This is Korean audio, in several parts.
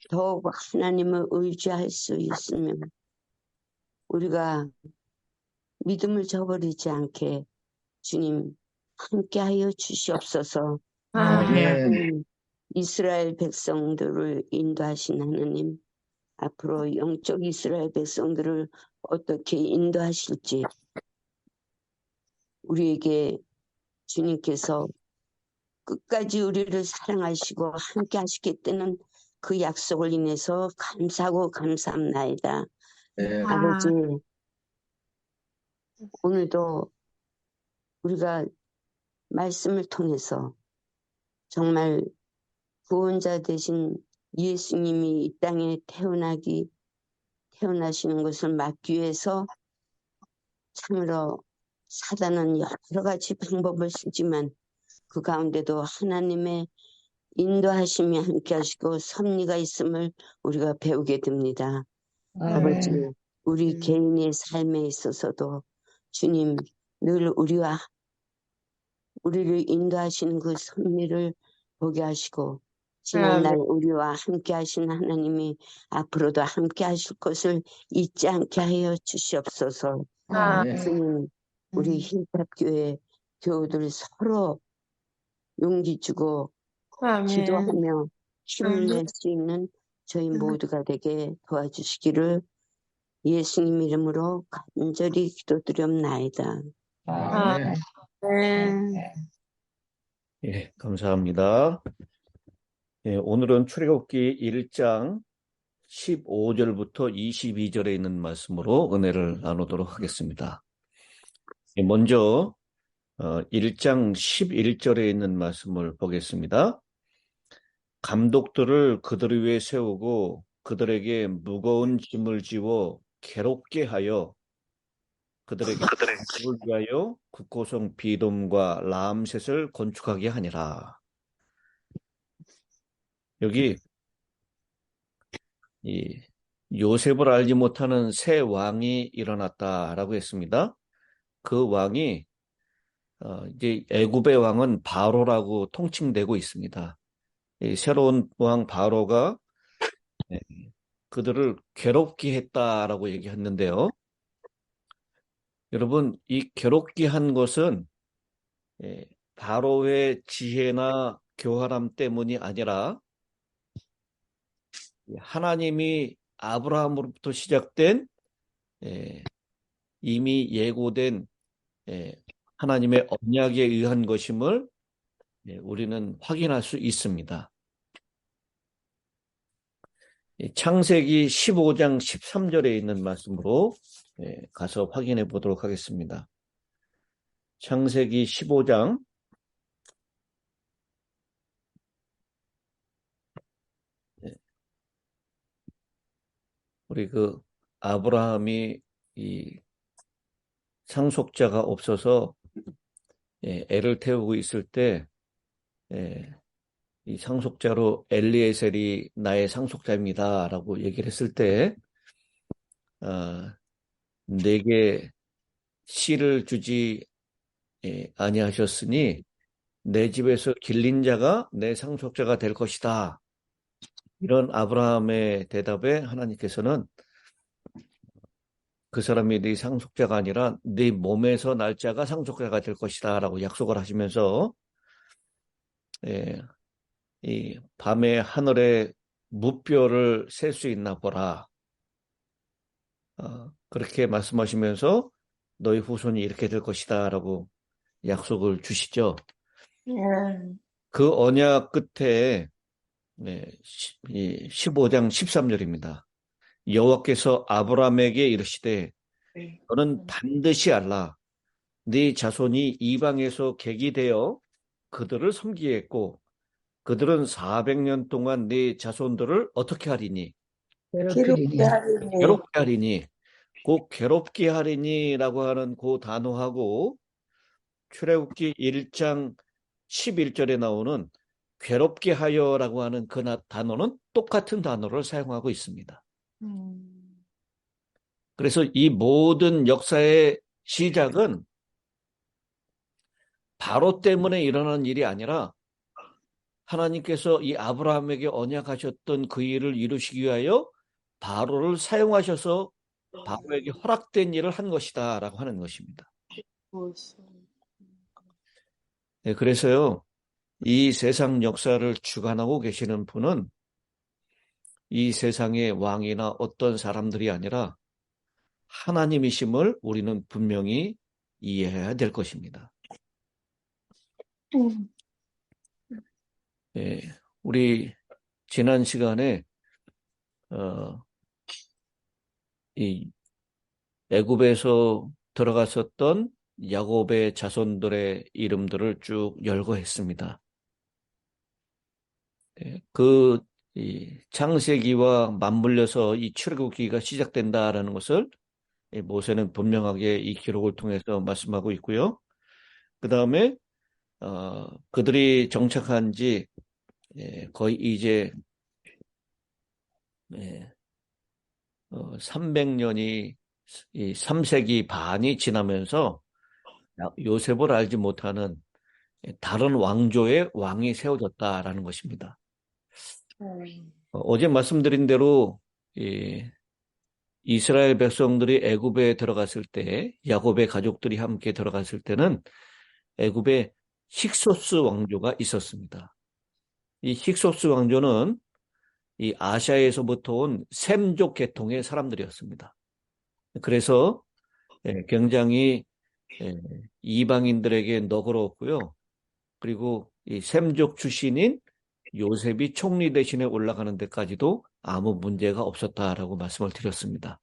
더욱 하나님을 의지할 수 있으면 우리가 믿음을 저버리지 않게 주님 함께하여 주시옵소서. 아멘. 이스라엘 백성들을 인도하신 하나님, 앞으로 영적 이스라엘 백성들을 어떻게 인도하실지 우리에게 주님께서 끝까지 우리를 사랑하시고 함께 하시겠다는 그 약속을 인해서 감사하고 감사합나이다. 네. 아버지, 오늘도 우리가 말씀을 통해서 정말 구원자 되신 예수님이 이 땅에 태어나시는 것을 막기 위해서 참으로 사단은 여러 가지 방법을 쓰지만 그 가운데도 하나님의 인도하심이 함께 하시고 섭리가 있음을 우리가 배우게 됩니다. 아버지, 우리 개인의 삶에 있어서도 주님 늘 우리를 인도하시는 그 섭리를 보게 하시고 지난날 우리와 함께 하신 하나님이 앞으로도 함께 하실 것을 잊지 않게 하여 주시옵소서. 주님, 우리 힐탑교회 교우들 서로 용기 주고 기도하며 힘을 낼 수 있는 저희 모두가 되게 도와주시기를 예수님 이름으로 간절히 기도드렸나이다. 아멘. 예, 감사합니다. 예, 오늘은 출애굽기 1장 15절부터 22절에 있는 말씀으로 은혜를 나누도록 하겠습니다. 예, 먼저 1장 11절에 있는 말씀을 보겠습니다. 감독들을 그들 위에 세우고 그들에게 무거운 짐을 지워 괴롭게 하여 그들에게 집을 위하여 국고성 비돔과 라암셋을 건축하게 하니라. 여기 이 요셉을 알지 못하는 새 왕이 일어났다라고 했습니다. 그 왕이 이제 애굽의 왕은 바로라고 통칭되고 있습니다. 이 새로운 왕 바로가 그들을 괴롭게 했다라고 얘기했는데요. 여러분, 이 괴롭게 한 것은 바로의 지혜나 교활함 때문이 아니라 하나님이 아브라함으로부터 시작된 이미 예고된 하나님의 언약에 의한 것임을 우리는 확인할 수 있습니다. 창세기 15장 13절에 있는 말씀으로 가서 확인해 보도록 하겠습니다. 창세기 15장 우리 그 아브라함이 이 상속자가 없어서 애를 태우고 있을 때 이 상속자로 엘리에셀이 나의 상속자입니다 라고 얘기를 했을 때 내게 씨를 주지 아니하셨으니 내 집에서 길린 자가 내 상속자가 될 것이다. 이런 아브라함의 대답에 하나님께서는 그 사람이 네 상속자가 아니라 네 몸에서 날 자가 상속자가 될 것이다 라고 약속을 하시면서 이 밤에 하늘에 무뼈를 셀 수 있나 보라. 그렇게 말씀하시면서 너희 후손이 이렇게 될 것이다 라고 약속을 주시죠. 그 언약 끝에 15장 13절입니다. 여호와께서 아브라함에게 이르시되 너는 반드시 알라. 네 자손이 이방에서 객이 되어 그들을 섬기겠고 그들은 400년 동안 네 자손들을 어떻게 하리니? 괴롭게 하리니. 꼭 괴롭게 하리니라고 하는 그 단어하고 출애굽기 1장 11절에 나오는 괴롭게 하여라고 하는 그 단어는 똑같은 단어를 사용하고 있습니다. 그래서 이 모든 역사의 시작은 바로 때문에 일어난 일이 아니라 하나님께서 이 아브라함에게 언약하셨던 그 일을 이루시기 위하여 바로를 사용하셔서 바로에게 허락된 일을 한 것이다라고 하는 것입니다. 네, 그래서요, 이 세상 역사를 주관하고 계시는 분은 이 세상의 왕이나 어떤 사람들이 아니라 하나님이심을 우리는 분명히 이해해야 될 것입니다. 예, 우리 지난 시간에 이 애굽에서 들어갔었던 야곱의 자손들의 이름들을 쭉 열거했습니다. 예, 이 창세기와 맞물려서 이 출애굽기가 시작된다라는 것을 모세는 분명하게 이 기록을 통해서 말씀하고 있고요. 그 다음에 그들이 정착한 지 거의 이제 300년이 이 3세기 반이 지나면서 요셉을 알지 못하는 다른 왕조의 왕이 세워졌다라는 것입니다. 어제 말씀드린 대로 이스라엘 백성들이 애굽에 들어갔을 때, 야곱의 가족들이 함께 들어갔을 때는 애굽에 힉소스 왕조가 있었습니다. 이 힉소스 왕조는 이 아시아에서부터 온 셈족 계통의 사람들이었습니다. 그래서 굉장히 이방인들에게 너그러웠고요. 그리고 이 셈족 출신인 요셉이 총리 대신에 올라가는 데까지도 아무 문제가 없었다라고 말씀을 드렸습니다.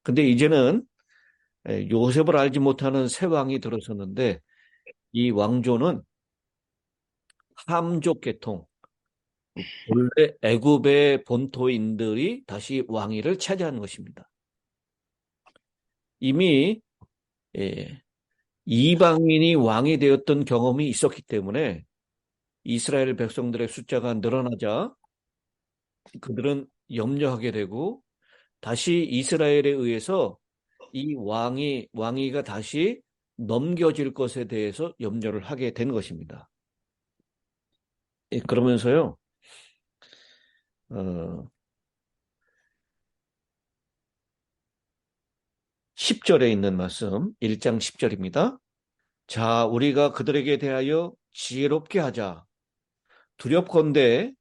근데 이제는 요셉을 알지 못하는 새 왕이 들어섰는데 이 왕조는 함족 계통, 원래 애굽의 본토인들이 다시 왕위를 차지하는 것입니다. 이미 이방인이 왕이 되었던 경험이 있었기 때문에 이스라엘 백성들의 숫자가 늘어나자 그들은 염려하게 되고 다시 이스라엘에 의해서 이 왕위가 다시 넘겨질 것에 대해서 염려를 하게 된 것입니다. 그러면서요, 10절에 있는 말씀, 1장 10절입니다. 자, 우리가 그들에게 대하여 지혜롭게 하자. 두렵건대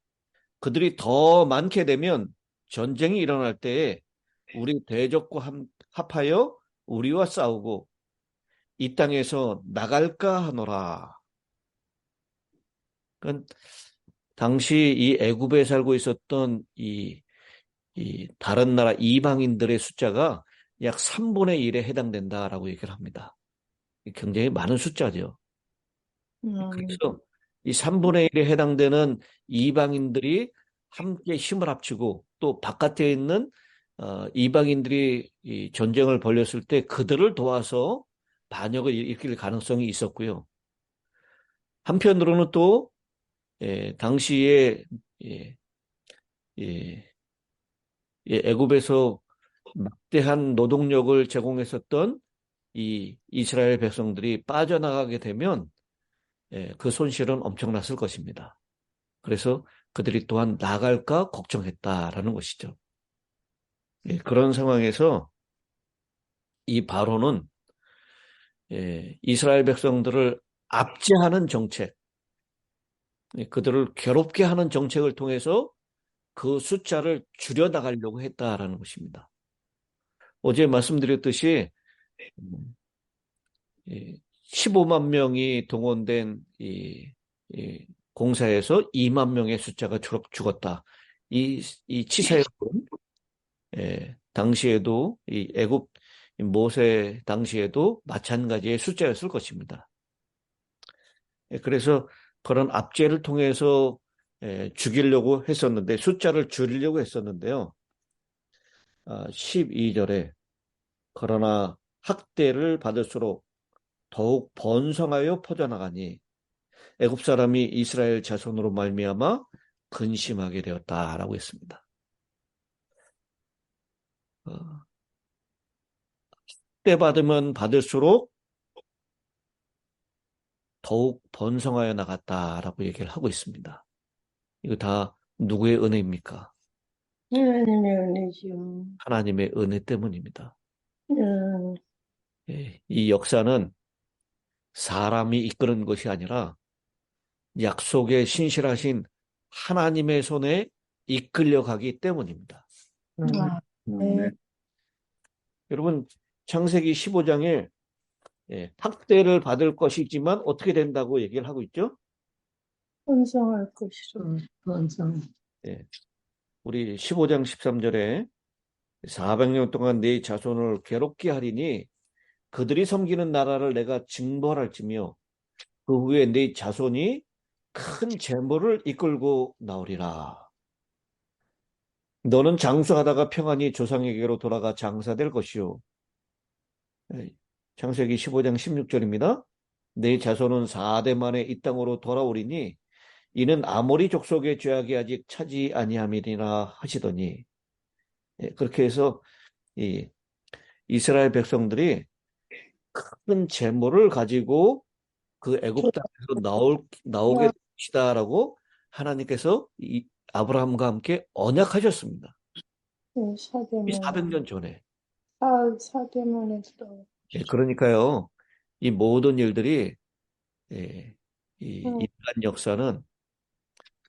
그들이 더 많게 되면 전쟁이 일어날 때에 우리 대적과 합하여 우리와 싸우고 이 땅에서 나갈까 하노라. 그러니까 당시 이 애굽에 살고 있었던 이 다른 나라 이방인들의 숫자가 약 3분의 1에 해당된다라고 얘기를 합니다. 굉장히 많은 숫자죠. 그래서 이 3분의 1에 해당되는 이방인들이 함께 힘을 합치고 또 바깥에 있는 이방인들이 이 전쟁을 벌였을 때 그들을 도와서 반역을 일으킬 가능성이 있었고요. 한편으로는 또 당시에 예, 예, 애굽에서 막대한 노동력을 제공했었던 이 이스라엘 백성들이 빠져나가게 되면 그 손실은 엄청났을 것입니다. 그래서 그들이 또한 나갈까 걱정했다라는 것이죠. 그런 상황에서 이 바로는 이스라엘 백성들을 압제하는 정책, 그들을 괴롭게 하는 정책을 통해서 그 숫자를 줄여나가려고 했다라는 것입니다. 어제 말씀드렸듯이 15만 명이 동원된 이 공사에서 2만 명의 숫자가 죽었다. 이 치사율은 당시에도 이 애굽 모세 당시에도 마찬가지의 숫자였을 것입니다. 그래서 그런 압제를 통해서 죽이려고 했었는데 숫자를 줄이려고 했었는데요. 12절에 그러나 학대를 받을수록 더욱 번성하여 퍼져나가니 애굽 사람이 이스라엘 자손으로 말미암아 근심하게 되었다라고 했습니다. 학대 받으면 받을수록 더욱 번성하여 나갔다라고 얘기를 하고 있습니다. 이거 다 누구의 은혜입니까? 하나님의 은혜죠. 하나님의 은혜 때문입니다. 음, 예, 이 역사는 사람이 이끄는 것이 아니라 약속에 신실하신 하나님의 손에 이끌려가기 때문입니다. 네. 여러분, 창세기 15장에 학대를 받을 것이지만 어떻게 된다고 얘기를 하고 있죠? 번성할 것이죠. 번성. 예, 우리 15장 13절에 400년 동안 네 자손을 괴롭게 하리니 그들이 섬기는 나라를 내가 징벌할지며 그 후에 네 자손이 큰 재물을 이끌고 나오리라. 너는 장수하다가 평안히 조상에게로 돌아가 장사될 것이요. 창세기 15장 16절입니다. 네 자손은 4대 만에 이 땅으로 돌아오리니 이는 아모리 족속의 죄악이 아직 차지 아니함이니라 하시더니 그렇게 해서 이 이스라엘 백성들이 큰 재물을 가지고 그 애굽 땅에서 나오게 되시다라고 하나님께서 이 아브라함과 함께 언약하셨습니다. 이 400년 전에. 4대만 했어. 그러니까요, 이 모든 일들이 이 인간 역사는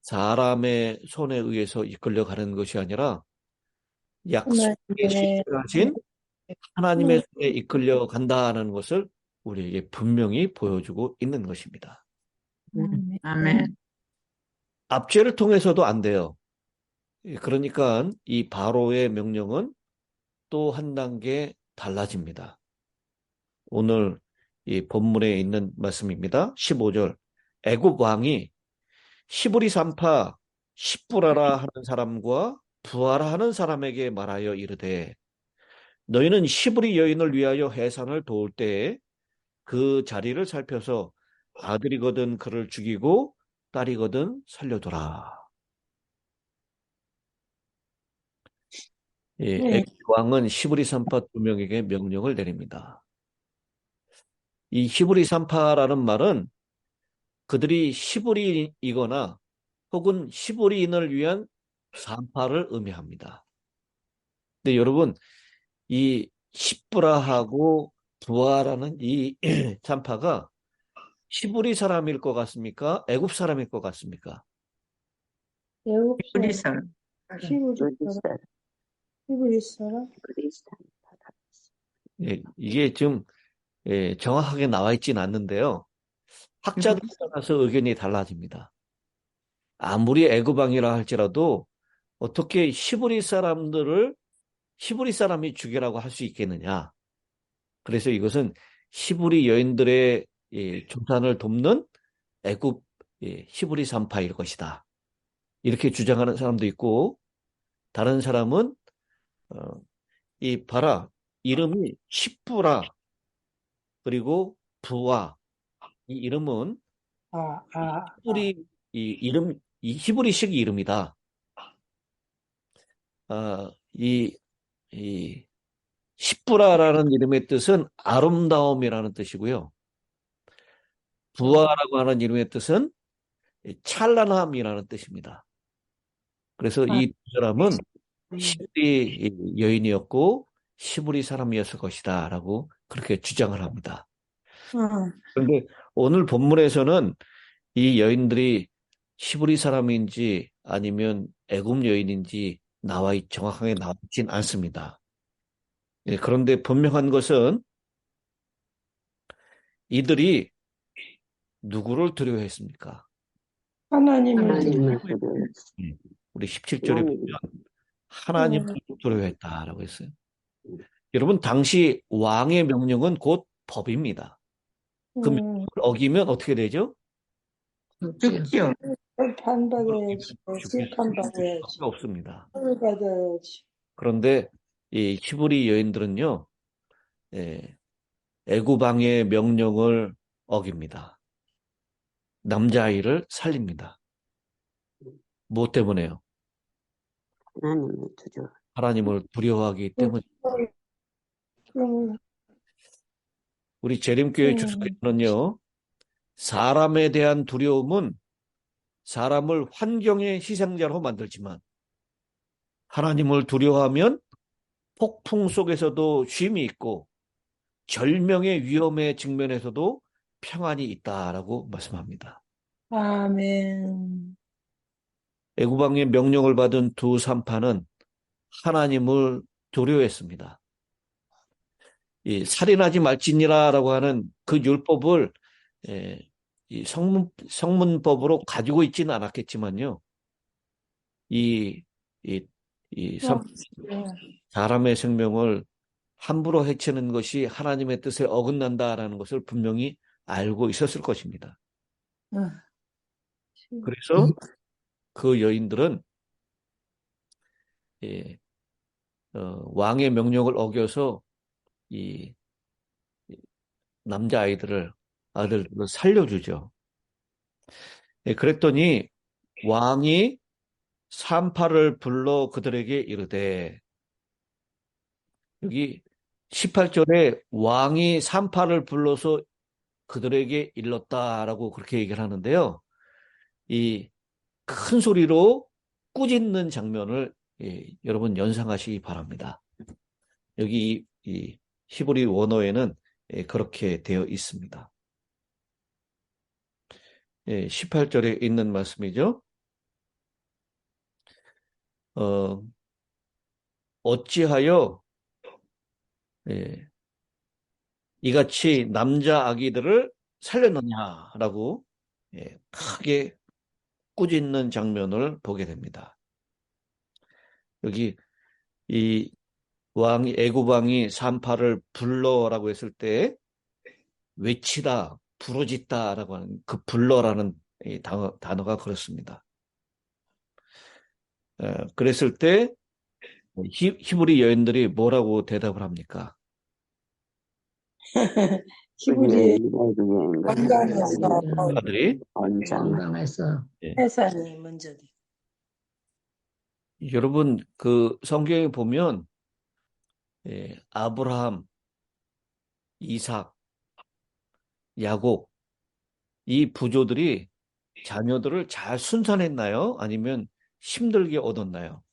사람의 손에 의해서 이끌려가는 것이 아니라 약속에 신실하신 하나님의 손에 이끌려간다는 것을 우리에게 분명히 보여주고 있는 것입니다. 아멘. 압제를 통해서도 안 돼요. 그러니까 이 바로의 명령은 또 한 단계 달라집니다. 오늘 이 본문에 있는 말씀입니다. 15절. 애굽 왕이 시브리 산파 십부라라 하는 사람과 부하라 하는 사람에게 말하여 이르되 너희는 시브리 여인을 위하여 해산을 도울 때에 그 자리를 살펴서 아들이거든 그를 죽이고 딸이거든 살려두라. 애굽 왕은 시브리 산파 2명에게 명령을 내립니다. 이 히브리 산파라는 말은 그들이 시브리이거나 혹은 시브리인을 위한 산파를 의미합니다. 근데 여러분, 이 십브라하고 부하라는 이 산파가 시브리 사람일 것 같습니까? 애굽 사람일 것 같습니까? 시브리 사람. 시브리 사람. 이게 좀 정확하게 나와 있지는 않는데요. 학자들에 따라서 의견이 달라집니다. 아무리 애굽왕이라 할지라도 어떻게 시브리 사람들을 시브리 사람이 죽이라고 할 수 있겠느냐. 그래서 이것은 시브리 여인들의 조산을 돕는 애굽 시브리 산파일 것이다. 이렇게 주장하는 사람도 있고 다른 사람은 이 봐라 이름이 십부라 그리고 부와 이 이름은 히브리 이 히브리식 이름이다. 이 십부라라는 이름의 뜻은 아름다움이라는 뜻이고요. 부하라고 하는 이름의 뜻은 찬란함이라는 뜻입니다. 그래서 이 두 사람은 시브리 여인이었고 시브리 사람이었을 것이다라고 그렇게 주장을 합니다. 그런데 오늘 본문에서는 이 여인들이 시브리 사람인지 아니면 애굽 여인인지 정확하게 나와 있진 않습니다. 그런데 분명한 것은 이들이 누구를 두려워했습니까? 하나님을 우리 17절에 보면 하나님을 두려워했다라고 했어요. 여러분 당시 왕의 명령은 곧 법입니다. 그 명령을 어기면 어떻게 되죠? 죽지요. 판받아야지. 심판받아야지. 없습니다. 받아야지. 그런데 이 히브리 여인들은요, 애굽 왕의 명령을 어깁니다. 남자아이를 살립니다. 무엇 때문에요? 하나님을 두려워하기 때문에. 우리 재림교회 주석에는요, 사람에 대한 두려움은 사람을 환경의 희생자로 만들지만 하나님을 두려워하면 폭풍 속에서도 쉼이 있고 절명의 위험에 직면해서도 평안이 있다라고 말씀합니다. 아멘. 애굽왕의 명령을 받은 두 산파는 하나님을 두려워했습니다. 이 살인하지 말지니라라고 하는 그 율법을 이 성문법으로 가지고 있지는 않았겠지만요. 이 사람의 생명을 함부로 해치는 것이 하나님의 뜻에 어긋난다라는 것을 분명히 알고 있었을 것입니다. 그래서 그 여인들은 왕의 명령을 어겨서 이 남자 아들들을 살려주죠. 그랬더니 왕이 산파를 불러 그들에게 이르되, 여기 18절에 왕이 산파를 불러서 그들에게 일렀다라고 그렇게 얘기를 하는데요. 이 큰 소리로 꾸짖는 장면을 여러분 연상하시기 바랍니다. 여기 이 히브리 원어에는 그렇게 되어 있습니다. 18절에 있는 말씀이죠. 어찌하여 이같이 남자 아기들을 살렸느냐라고 크게 꾸짖는 장면을 보게 됩니다. 여기 이 애굽 왕이 산파를 불러라고 했을 때 외치다, 부르짖다라고 하는 그 불러라는 이 단어가 그렇습니다. 그랬을 때 히브리 여인들이 뭐라고 대답을 합니까? 히브리 건강해서 아들이 건강해서 해산이 먼저. 여러분 그 성경에 보면 아브라함, 이삭, 야곱 이 부조들이 자녀들을 잘 순산했나요? 아니면 힘들게 얻었나요?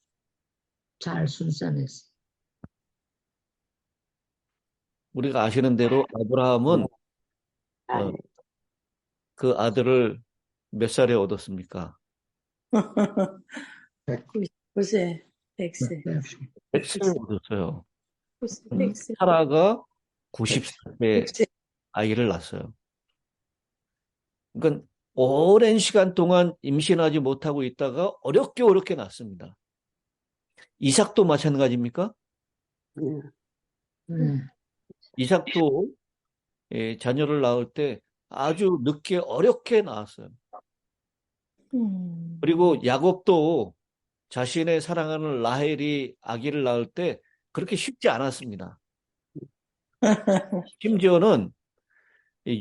잘 순산했어. 우리가 아시는 대로 아브라함은 그 아들을 몇 살에 얻었습니까? 9세, 100세. 100세에 얻었어요. 100세. 사라가 90세 100세. 아이를 낳았어요. 그러니까 오랜 시간 동안 임신하지 못하고 있다가 어렵게 낳습니다. 이삭도 마찬가지입니까? 이삭도 자녀를 낳을 때 아주 늦게 어렵게 낳았어요. 그리고 야곱도 자신의 사랑하는 라헬이 아기를 낳을 때 그렇게 쉽지 않았습니다. 심지어는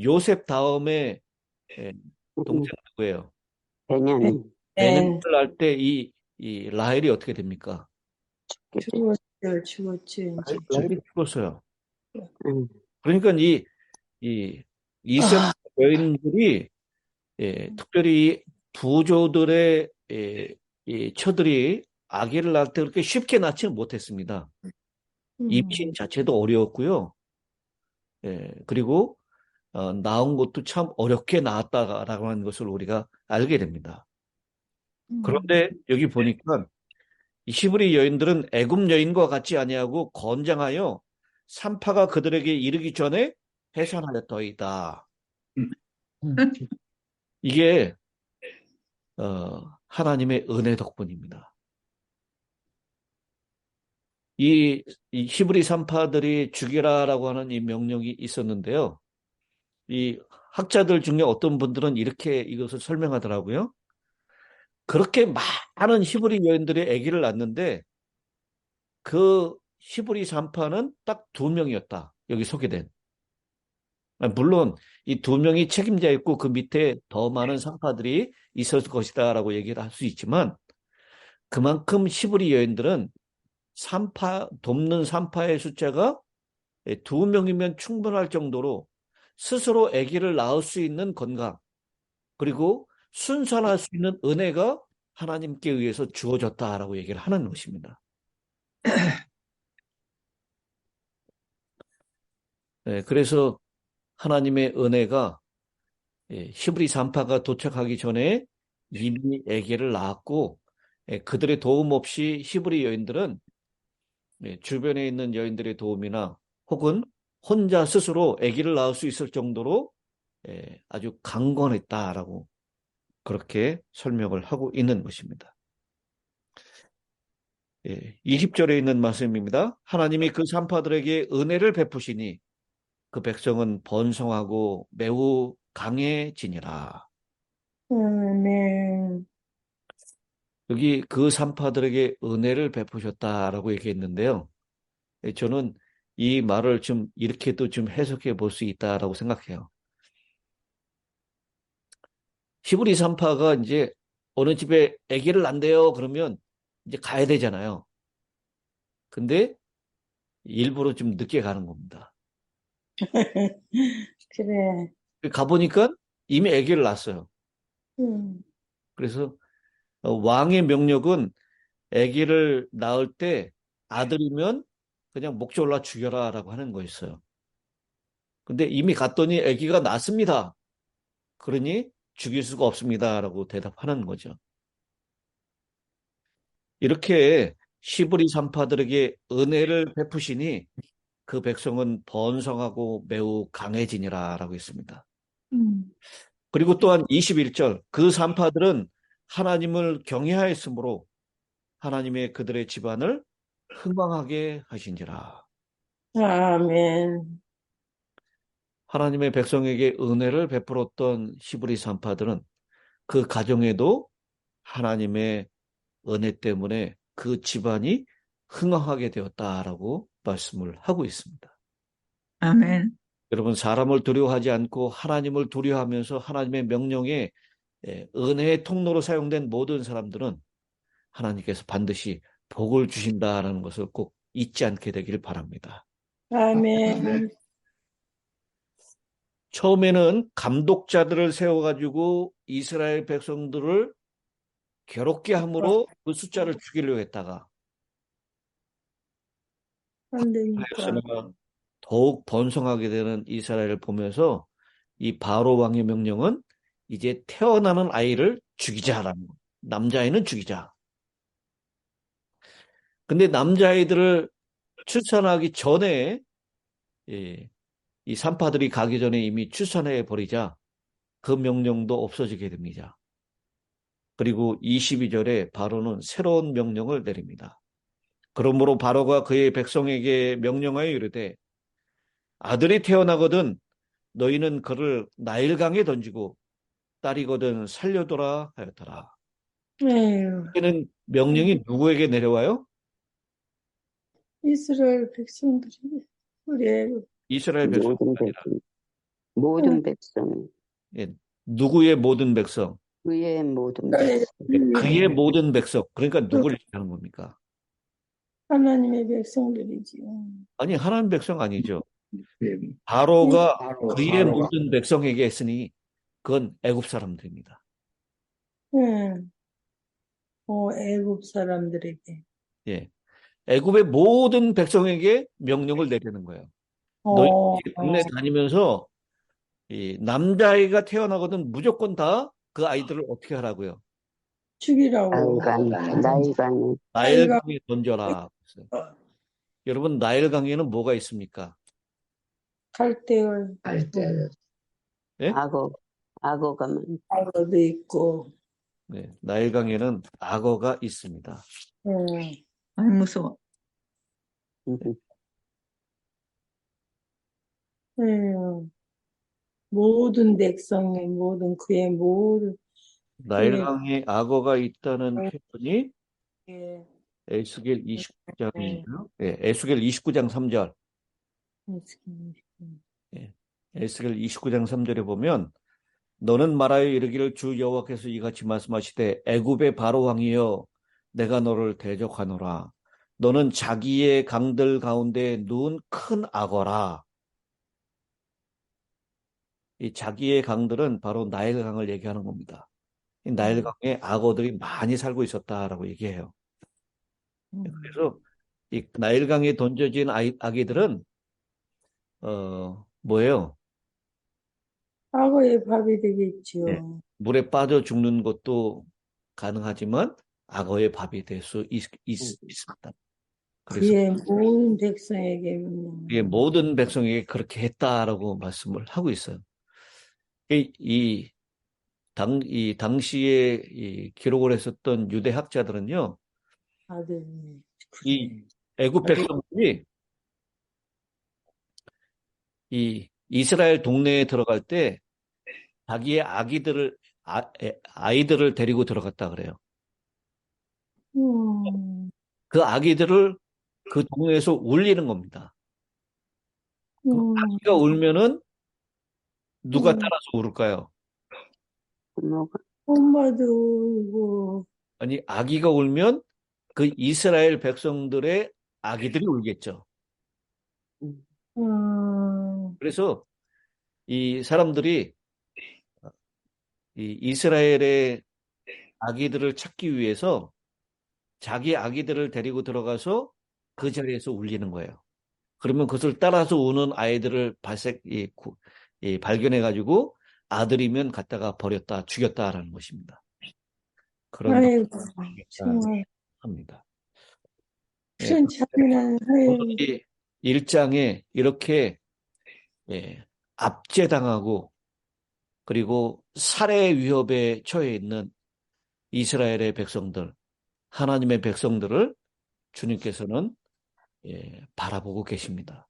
요셉 다음에 동생 누구예요? 베냐민 베냐민을 낳을 때 이 라헬이 어떻게 됩니까? 죽었지. 라헬이 죽었어요. 그러니까 이 이스라엘 여인들이 특별히 부조들의 이 처들이 아기를 낳을 때 그렇게 쉽게 낳지 못했습니다. 임신 자체도 어려웠고요. 그리고 낳은 것도 참 어렵게 낳았다라고 하는 것을 우리가 알게 됩니다. 그런데 여기 보니까 이 히브리 여인들은 애굽 여인과 같지 아니하고 건장하여 산파가 그들에게 이르기 전에 해산하였더이다. 이게 하나님의 은혜 덕분입니다. 이 히브리 산파들이 죽이라라고 하는 이 명령이 있었는데요. 이 학자들 중에 어떤 분들은 이렇게 이것을 설명하더라고요. 그렇게 많은 히브리 여인들이 아기를 낳는데 그 히브리 산파는 딱 2명이었다. 여기 소개된. 물론 이 2명이 책임자였고 그 밑에 더 많은 산파들이 있었을 것이다라고 얘기를 할 수 있지만 그만큼 히브리 여인들은 돕는 산파의 숫자가 2명이면 충분할 정도로 스스로 아기를 낳을 수 있는 건강, 그리고 순산할 수 있는 은혜가 하나님께 의해서 주어졌다라고 얘기를 하는 것입니다. 그래서 하나님의 은혜가 히브리 산파가 도착하기 전에 이미 아기를 낳았고, 그들의 도움 없이 히브리 여인들은 주변에 있는 여인들의 도움이나 혹은 혼자 스스로 아기를 낳을 수 있을 정도로 아주 강건했다라고 그렇게 설명을 하고 있는 것입니다. 20절에 있는 말씀입니다. 하나님이 그 산파들에게 은혜를 베푸시니 그 백성은 번성하고 매우 강해지니라. 아멘. 여기 그 산파들에게 은혜를 베푸셨다라고 얘기했는데요. 저는 이 말을 좀 이렇게도 좀 해석해 볼 수 있다라고 생각해요. 히브리 산파가 이제 어느 집에 아기를 낳는대요. 그러면 이제 가야 되잖아요. 근데 일부러 좀 늦게 가는 겁니다. 그래. 가보니까 이미 아기를 낳았어요. 그래서 왕의 명령은 아기를 낳을 때 아들이면 그냥 목 졸라 죽여라라고 하는 거였어요. 근데 이미 갔더니 아기가 낳습니다. 그러니 죽일 수가 없습니다라고 대답하는 거죠. 이렇게 히브리 산파들에게 은혜를 베푸시니 그 백성은 번성하고 매우 강해지니라라고 했습니다. 그리고 또한 21절 그 산파들은 하나님을 경외하였으므로 하나님의 그들의 집안을 흥왕하게 하신지라. 아멘. 하나님의 백성에게 은혜를 베풀었던 히브리 산파들은 그 가정에도 하나님의 은혜 때문에 그 집안이 흥왕하게 되었다라고 말씀을 하고 있습니다. 아멘. 여러분, 사람을 두려워하지 않고 하나님을 두려워하면서 하나님의 명령에 은혜의 통로로 사용된 모든 사람들은 하나님께서 반드시 복을 주신다라는 것을 꼭 잊지 않게 되길 바랍니다. 아멘. 처음에는 감독자들을 세워가지고 이스라엘 백성들을 괴롭게 함으로 그 숫자를 죽이려고 했다가 안 되니까. 하였으나 더욱 번성하게 되는 이스라엘을 보면서 이 바로 왕의 명령은 이제 태어나는 아이를 죽이자라는 거. 남자아이는 죽이자. 근데 남자아이들을 출산하기 전에 이 산파들이 가기 전에 이미 출산해 버리자 그 명령도 없어지게 됩니다. 그리고 22절에 바로는 새로운 명령을 내립니다. 그러므로 바로가 그의 백성에게 명령하여 이르되 아들이 태어나거든 너희는 그를 나일강에 던지고 딸이거든 살려둬라 하였더라. 에휴, 이는 명령이 누구에게 내려와요? 이스라엘 백성들이 그래. 이스라엘 백성이 모든 아니라 백성, 모든 백성, 누구의 모든 백성? 그의 모든 백성, 그의 모든 백성. 그러니까 누구를 얘기하는 겁니까? 하나님의 백성들이지. 아니, 하나님 백성 아니죠. 바로가 그의 바로가 모든 백성에게 했으니 그건 애굽 사람들입니다. 응. 애굽 사람들에게. 예. 애굽의 모든 백성에게 명령을 내리는 거예요. 너희 국내 다니면서 이 남자아이가 태어나거든 무조건 다 그 아이들을 어떻게 하라고요? 죽이라고. 나일강에 나일강에 던져라. 여러분, 나일강에는 뭐가 있습니까? 갈대를 갈대, 예? 악어가 많. 알고도 있고. 네, 나일강에는 악어가 있습니다. 응. 아이, 무서워. 응. 모든 백성의 모든 그의 모든 나일강에 악어가 있다는 표현이 예. 에스겔 29장이죠. 예, 에스겔 29장 3절. 예, 에스겔 29장 3절에 보면 너는 말하여 이르기를 주 여호와께서 이같이 말씀하시되 애굽의 바로 왕이여 내가 너를 대적하노라. 너는 자기의 강들 가운데 누운 큰 악어라. 이 자기의 강들은 바로 나일 강을 얘기하는 겁니다. 이 나일 강에 악어들이 많이 살고 있었다라고 얘기해요. 그래서 이 나일 강에 던져진 아기들은 뭐예요? 악어의 밥이 되겠죠. 예. 물에 빠져 죽는 것도 가능하지만 악어의 밥이 될 수 있습니다. 그래서 그의 모든 백성에게는요. 이 모든 백성에게 그렇게 했다라고 말씀을 하고 있어요. 이 당시에 이 기록을 했었던 유대 학자들은요, 아들이 이 그래. 애굽 백성들이 이 이스라엘 동네에 들어갈 때 자기의 아이들을 데리고 들어갔다 그래요. 그 아기들을 그 동네에서 울리는 겁니다. 그 아기가 울면은 누가 따라서 울을까요? 부모가 엄마도 울고, 아니, 아기가 울면 그 이스라엘 백성들의 아기들이 울겠죠. 그래서 이 사람들이 이 이스라엘의 아기들을 찾기 위해서 자기 아기들을 데리고 들어가서 그 자리에서 울리는 거예요. 그러면 그것을 따라서 우는 아이들을 발견해가지고 아들이면 갖다가 버렸다, 죽였다라는 것입니다. 그런 아이고, 방식이 정말. 합니다. 무슨 잔인한, 아이고. 오늘 1장에 이렇게 압제당하고 그리고 살해 위협에 처해 있는 이스라엘의 백성들, 하나님의 백성들을 주님께서는 바라보고 계십니다.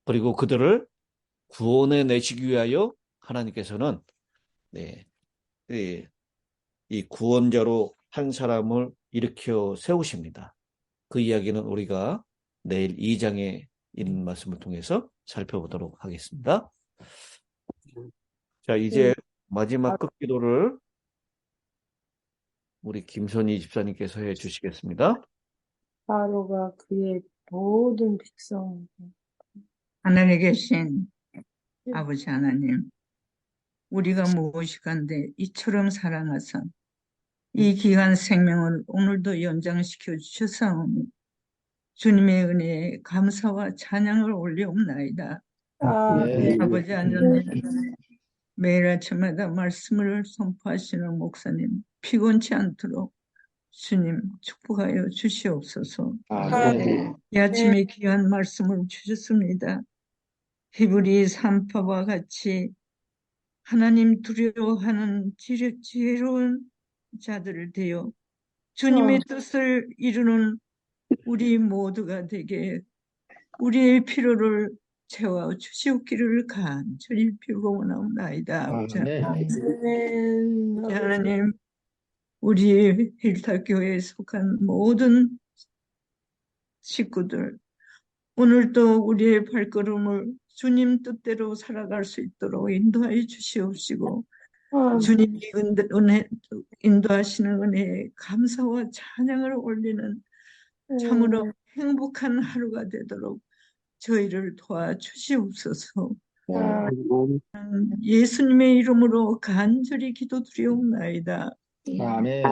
그리고 그들을 구원해 내시기 위하여 하나님께서는 이 구원자로 한 사람을 일으켜 세우십니다. 그 이야기는 우리가 내일 2장에 있는 말씀을 통해서 살펴보도록 하겠습니다. 자, 이제 마지막 끝기도를 우리 김선희 집사님께서 해 주시겠습니다. 바로가 그의 모든 백성, 하늘에 계신 아버지 하나님, 우리가 무엇이간데 이처럼 사랑하사 이 기간 생명을 오늘도 연장시켜 주셔서오니 주님의 은혜에 감사와 찬양을 올려옵나이다. 아버지 하나님, 매일 아침마다 말씀을 선포하시는 목사님 피곤치 않도록 주님 축복하여 주시옵소서. 이 아침에 귀한 말씀을 주셨습니다. 히브리 3파와 같이 하나님 두려워하는 지혜로운 자들을 되어 주님의 뜻을 이루는 우리 모두가 되게 우리의 필요를 채워 주시옵기를 간절히 빌고원하옵나이다. 하나님, 우리 힐타교회에 속한 모든 식구들, 오늘도 우리의 발걸음을 주님 뜻대로 살아갈 수 있도록 인도하여 주시옵시고 주님이 인도하시는 은혜에 감사와 찬양을 올리는 참으로 행복한 하루가 되도록 저희를 도와주시옵소서. 예수님의 이름으로 간절히 기도드리옵나이다. 아멘.